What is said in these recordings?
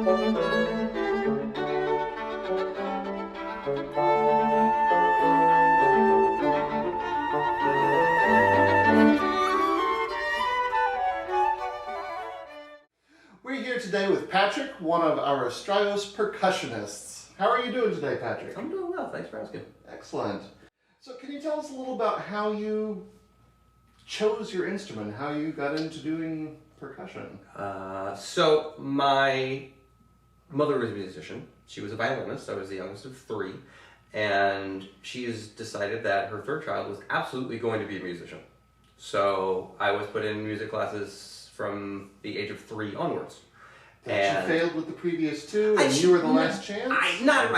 We're here today with Patrick, one of our Stryos percussionists. How are you doing today, Patrick? I'm doing well, thanks for asking. Excellent. So can you tell us a little about how you chose your instrument, how you got into doing percussion? So my mother was a musician. She was a violinist. I was the youngest of three. And she has decided that her third child was absolutely going to be a musician. So I was put in music classes from the age of 3 onwards. And she failed with the previous two, and you were the last chance? Not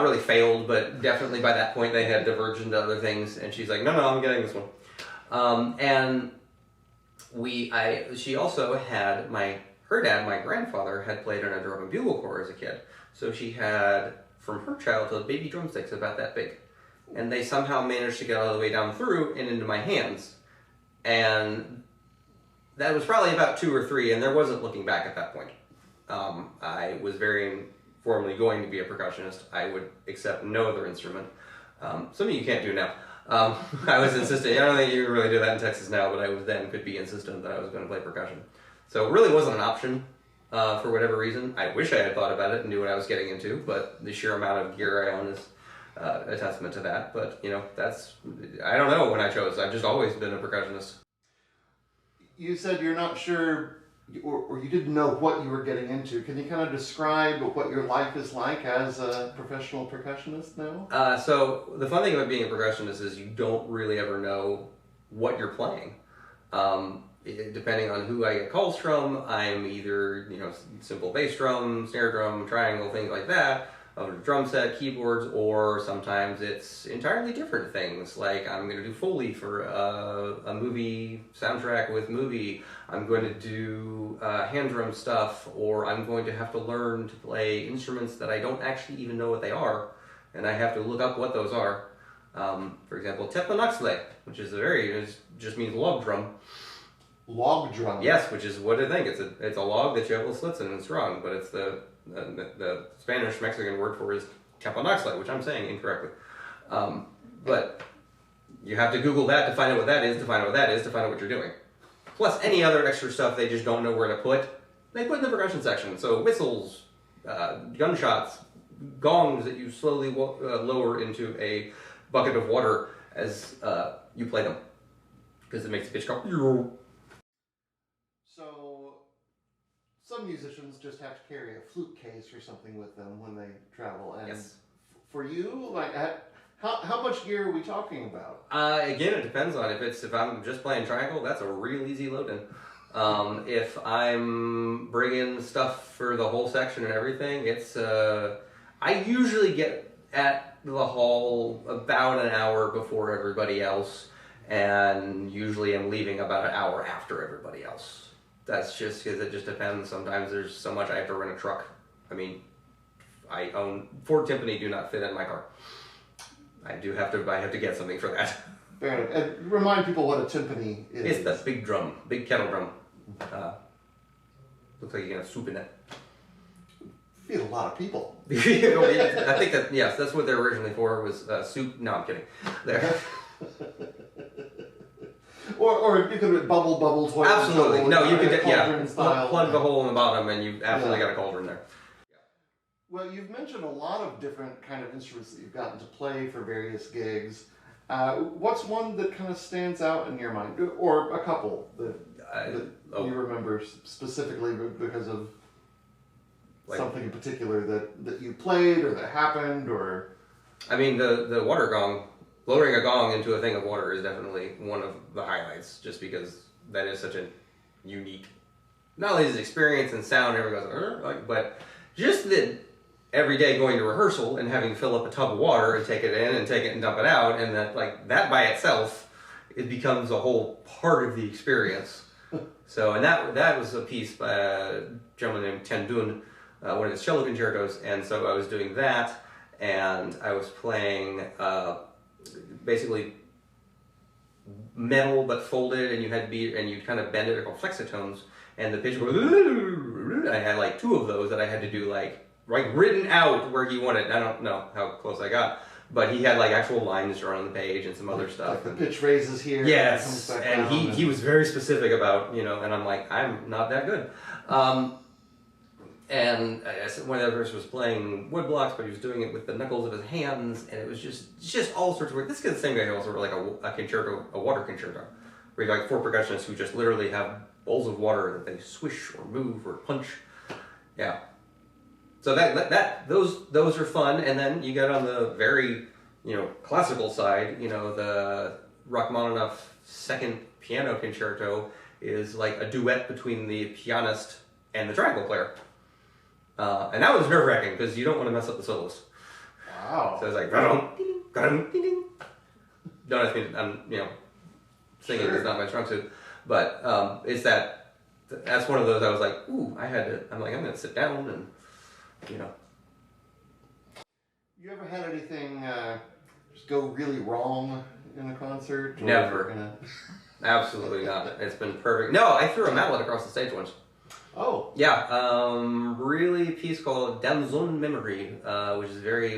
really failed, but definitely by that point they had diverged into other things, and she's like, no, I'm getting this one. She also had, her dad, my grandfather, had played in a drum and bugle corps as a kid. So she had, from her childhood, baby drumsticks about that big. And they somehow managed to get all the way down through and into my hands. And that was probably about 2 or 3, and there wasn't looking back at that point. I was very formally going to be a percussionist. I would accept no other instrument. Something you can't do now. I was insistent, I don't think you can really do that in Texas now, but I was then could be insistent that I was going to play percussion. So it really wasn't an option for whatever reason. I wish I had thought about it and knew what I was getting into, but the sheer amount of gear I own is a testament to that. But, I don't know when I chose. I've just always been a percussionist. You said you're not sure, or you didn't know what you were getting into. Can you kind of describe what your life is like as a professional percussionist now? So the fun thing about being a percussionist is you don't really ever know what you're playing. Depending on who I get calls from, I'm either, simple bass drum, snare drum, triangle, things like that, a drum set, keyboards, or sometimes it's entirely different things. Like I'm going to do Foley for a movie soundtrack with movie. I'm going to do hand drum stuff, or I'm going to have to learn to play instruments that I don't actually even know what they are, and I have to look up what those are. For example, tepanoxle, which is it just means log drum. Log drum? Yes, which is what I think. It's a log that you have little slits in and strung, but it's the Spanish Mexican word for is tepanoxle, which I'm saying incorrectly. But you have to Google that to find out what that is, to find out what that is, to find out what you're doing. Plus any other extra stuff they just don't know where to put, they put in the percussion section. So whistles, gunshots, gongs that you slowly lower into a bucket of water as you play them, because it makes the pitch go. So some musicians just have to carry a flute case or something with them when they travel. And yes. For you, how much gear are we talking about? Again, it depends on if I'm just playing triangle, that's a real easy load-in. If I'm bringing stuff for the whole section and everything, it's I usually get at the hall about an hour before everybody else, and usually I'm leaving about an hour after everybody else. That's just because it just depends. Sometimes there's so much I have to rent a truck. I mean, I own Ford Timpani, do not fit in my car. I have to get something for that. Fair enough. And remind people what a timpani is. It's the big drum, big kettle drum. Looks like you can have soup in it. Feed a lot of people. I think that, yes, that's what they're originally for, was soup. No, I'm kidding. There. Or you could bubble toilet. Absolutely. No, you could plug the hole in the bottom and you've absolutely got a cauldron there. Well, you've mentioned a lot of different kind of instruments that you've gotten to play for various gigs. What's one that kind of stands out in your mind, or a couple that you remember specifically because of something in particular that you played or that happened, or? I mean, the water gong. Lowering a gong into a thing of water is definitely one of the highlights, just because that is such a unique, not only is it experience and sound, everyone goes, but just that every day going to rehearsal and having to fill up a tub of water and take it in and take it and dump it out, and that by itself, it becomes a whole part of the experience. So, and that was a piece by a gentleman named Tendun, one of his cello concertos, and so I was doing that, and I was playing basically metal but folded, and you'd kind of bend it, they're called flexitones, and the pitch goes I had like 2 of those that I had to do like written out where he wanted. I don't know how close I got, but he had like actual lines drawn on the page and some other stuff. Like the pitch raises here. Yes, and he was very specific about, and I'm like, I'm not that good. And I said one of the others was playing wood blocks, but he was doing it with the knuckles of his hands, and it was just all sorts of work. This guy's the same guy who also wrote like a concerto, a water concerto, where you have like 4 percussionists who just literally have bowls of water that they swish or move or punch. Yeah. So those are fun, and then you get on the very, classical side, the Rachmaninoff second piano concerto is like a duet between the pianist and the triangle player. And that was nerve-wracking because you don't want to mess up the solos. Wow. So it's like, ding. Don't ask me, singing is not my strong suit. But that's one of those I was like, I'm going to sit down and, You ever had anything just go really wrong in a concert? Never. Absolutely not. It's been perfect. No, I threw a mallet across the stage once. Oh. Yeah, really piece called Damson Memory, which was very,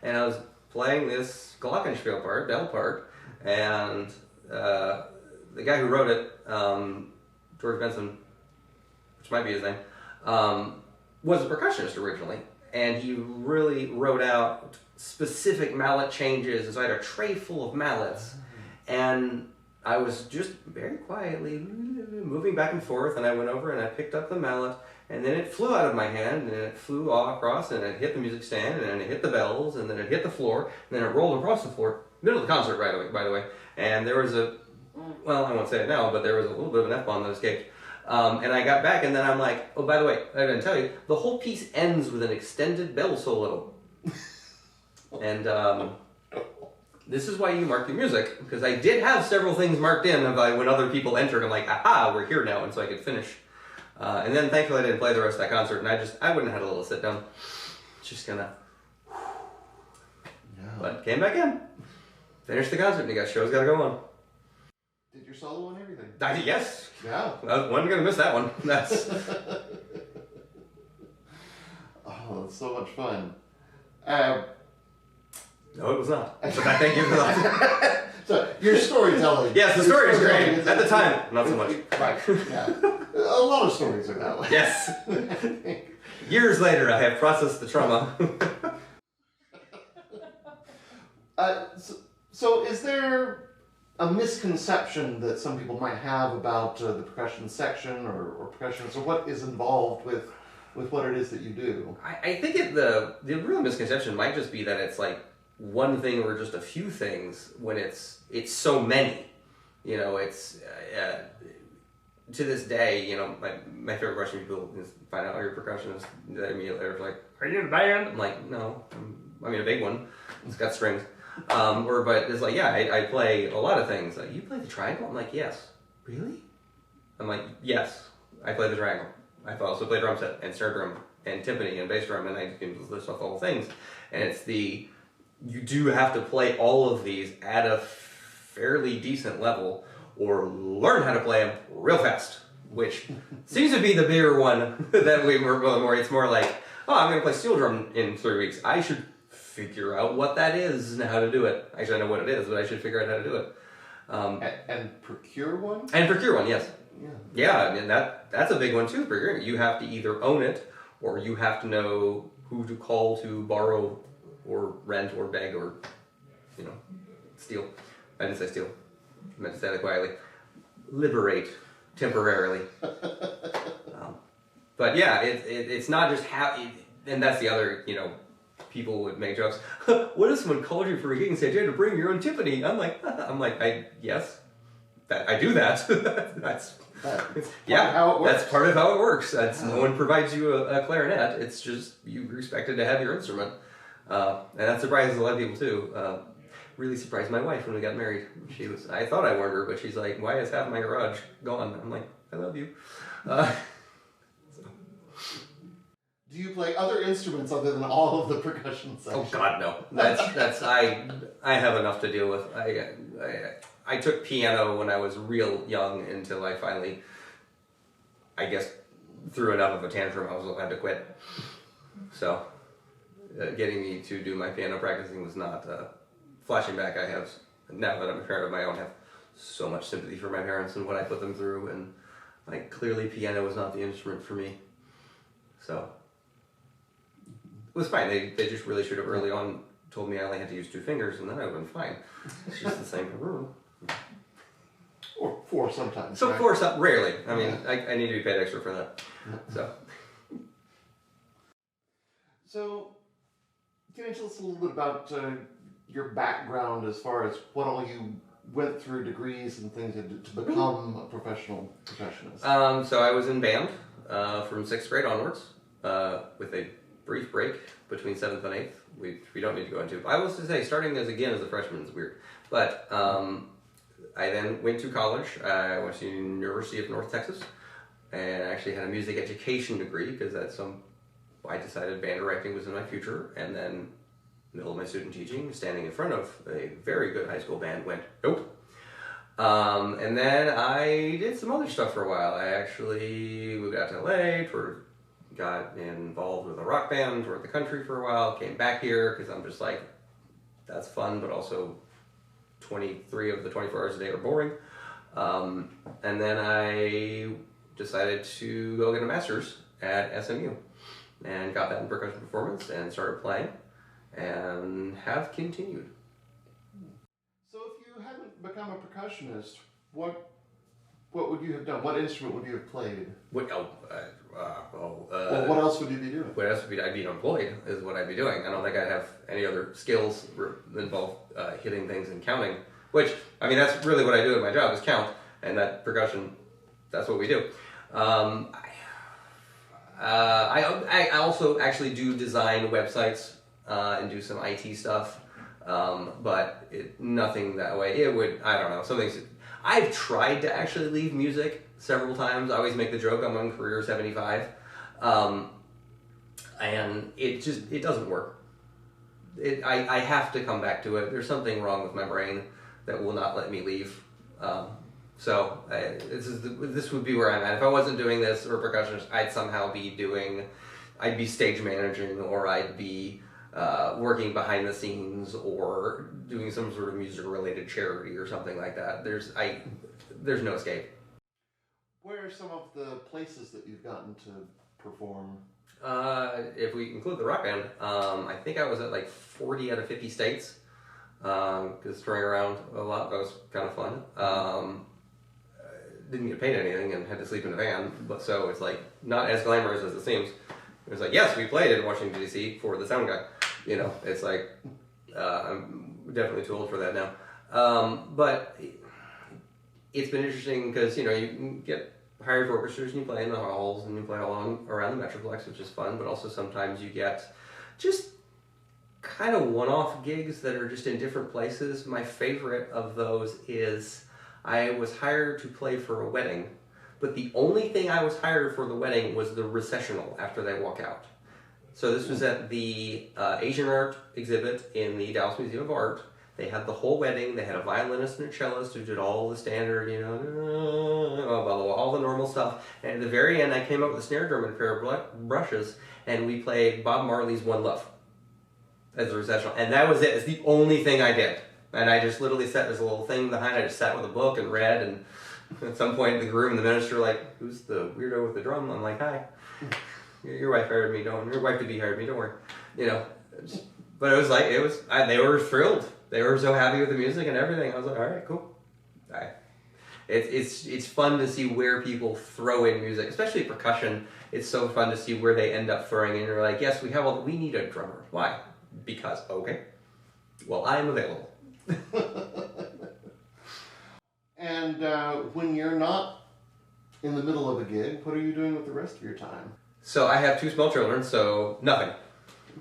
and I was playing this glockenspiel part, bell part, and the guy who wrote it, George Benson, which might be his name, was a percussionist originally, and he really wrote out specific mallet changes, and so I had a tray full of mallets, and I was just very quietly moving back and forth, and I went over and I picked up the mallet, and then it flew out of my hand, and it flew all across, and it hit the music stand, and then it hit the bells, and then it hit the floor, and then it rolled across the floor, middle of the concert, by the way, and there was I won't say it now, but there was a little bit of an F-bomb that escaped, and I got back, and then I'm like, oh, by the way, I didn't tell you, the whole piece ends with an extended bell solo, and this is why you mark your music, because I did have several things marked in when other people entered. I'm like, aha, we're here now, and so I could finish. And then thankfully I didn't play the rest of that concert, and I wouldn't have had a little sit down. Just gonna. Yeah. But came back in, finished the concert, and show's got to go on. Did your solo and everything? Yes. Yeah. I wasn't gonna miss that one. That's. Oh, that's so much fun. No, it was not. But I thank you for that. So, your storytelling. Yes, the story is great. At the time, not so much. Right, yeah. A lot of stories are that way. Yes. Years later, I have processed the trauma. So is there a misconception that some people might have about the percussion section or percussionists, or what is involved with what it is that you do? I think the real misconception might just be that it's like one thing or just a few things when it's so many. It's to this day, my favorite question people is find out, are you a percussionist? They immediately are like, are you in a band? I'm like, no, I'm in a big one. It's got strings. But it's like, yeah, I play a lot of things. Like, you play the triangle? I'm like, yes. Really? I'm like, yes, I play the triangle. I also play drum set and snare drum and timpani and bass drum, and I can list off all the things. And it's you do have to play all of these at a fairly decent level or learn how to play them real fast, which seems to be the bigger one that we were more. It's more like, oh, I'm going to play steel drum in 3 weeks. I should figure out what that is and how to do it. Actually, I know what it is, but I should figure out how to do it. And procure one? And procure one, yes. Yeah, I mean, that's a big one too. Procuring. You have to either own it, or you have to know who to call to borrow, or rent, or beg, or steal. I didn't say steal. I meant to say that quietly. Liberate temporarily. But yeah, it's not just and that's the other, people would make jokes. What if someone called you for a gig and said you had to bring your own timpani? I'm like, yes, I do that. That's how it works. That's part of how it works. No one provides you a clarinet. It's just you're expected to have your instrument, and that surprises a lot of people too. Really surprised my wife when we got married. I thought I warned her, but she's like, "Why is half my garage gone?" I'm like, "I love you." Do you play other instruments other than all of the percussion section? Oh God, no. That's I have enough to deal with. I took piano when I was real young until I I guess, threw enough of a tantrum, I had to quit. So, getting me to do my piano practicing was not, flashing back, I have, now that I'm a parent of my own, have so much sympathy for my parents and what I put them through, and like, clearly piano was not the instrument for me. So, it was fine. They just really should have early on told me I only had to use 2 fingers, and then I would have been fine. It's just the same. Or 4 sometimes. So right? 4, rarely. I mean, I need to be paid extra for that. So, can you tell us a little bit about your background as far as what all you went through, degrees and things to become a professional percussionist? So I was in band from 6th grade onwards, with a brief break between 7th and 8th, which we don't need to go into. I was to say, starting as a freshman is weird. But I then went to college. I went to the University of North Texas, and I actually had a music education degree, because I decided band directing was in my future. And then, middle of my student teaching, standing in front of a very good high school band, went, nope. And then I did some other stuff for a while. I actually moved out to LA, got involved with a rock band, toured the country for a while, came back here because I'm just like, that's fun, but also 23 of the 24 hours a day are boring. And then I decided to go get a master's at SMU and got that in percussion performance and started playing and have continued. So if you hadn't become a percussionist, what would you have done? What instrument would you have played? What else would you be doing? What else would I'd be employed is what I'd be doing. I don't think I'd have any other skills that involve hitting things and counting, which, I mean, that's really what I do at my job is count, and that percussion, that's what we do. I also actually do design websites and do some IT stuff, but nothing that way. I don't know, I've tried to actually leave music several times. I always make the joke I'm on career 75, and it doesn't work. I have to come back to it. There's something wrong with my brain that will not let me leave. This would be where I'm at. If I wasn't doing this or a percussionist, I'd be stage managing, or I'd be working behind the scenes, or doing some sort of music-related charity or something like that. There's no escape. Where are some of the places that you've gotten to perform? If we include the rock band, I think I was at like 40 out of 50 states, because touring around a lot, that was kind of fun. Didn't get paid anything and had to sleep in a van, but so it's like not as glamorous as it seems. It was like, yes, we played in Washington, D.C. for the sound guy. You know, it's like, I'm definitely too old for that now. But it's been interesting because, you know, you can get hired for orchestras and you play in the halls and you play along around the Metroplex, which is fun, but also sometimes you get just kind of one-off gigs that are just in different places. My favorite of those is I was hired to play for a wedding, but the only thing I was hired for the wedding was the recessional after they walk out. So this was at the Asian art exhibit in the Dallas Museum of Art. They had the whole wedding. They had a violinist and a cellist who did all the standard, you know, blah, blah, blah, all the normal stuff. And at the very end, I came up with a snare drum and a pair of brushes, and we played Bob Marley's One Love as a recessional. And that was it. It's the only thing I did. And I just literally sat, there's a little thing behind. I just sat with a book and read. And at some point, the groom and the minister were like, "Who's the weirdo with the drum?" I'm like, "Hi. Your wife hired me. Your wife to be hired me. Don't worry." You know. But it was like, they were thrilled. They were so happy with the music and everything. I was like, all right, cool. All right. It's fun to see where people throw in music, especially percussion. It's so fun to see where they end up throwing in. You're like, yes, we need a drummer. Why? Because, okay. Well, I'm available. And when you're not in the middle of a gig, what are you doing with the rest of your time? So I have 2 small children, so nothing.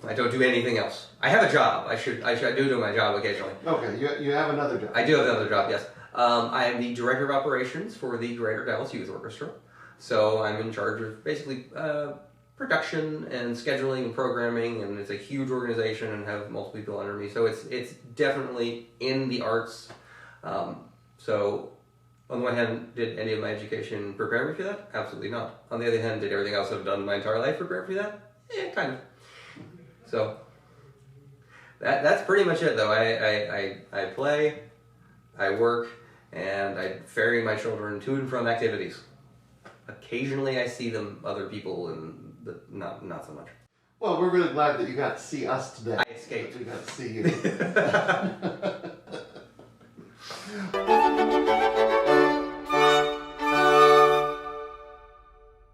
I don't do anything else. I have a job. I do my job occasionally. Okay, you have another job. I do have another job, yes. I am the director of operations for the Greater Dallas Youth Orchestra. So I'm in charge of basically production and scheduling and programming, and it's a huge organization and have multiple people under me. So it's definitely in the arts. So On the one hand, did any of my education prepare me for that? Absolutely not. On the other hand, did everything else I've done my entire life prepare me for that? Kind of. So, that's pretty much it, though. I play, I work, and I ferry my children to and from activities. Occasionally I see them, other people, but not so much. Well, we're really glad that you got to see us today. I escaped. We got to see you.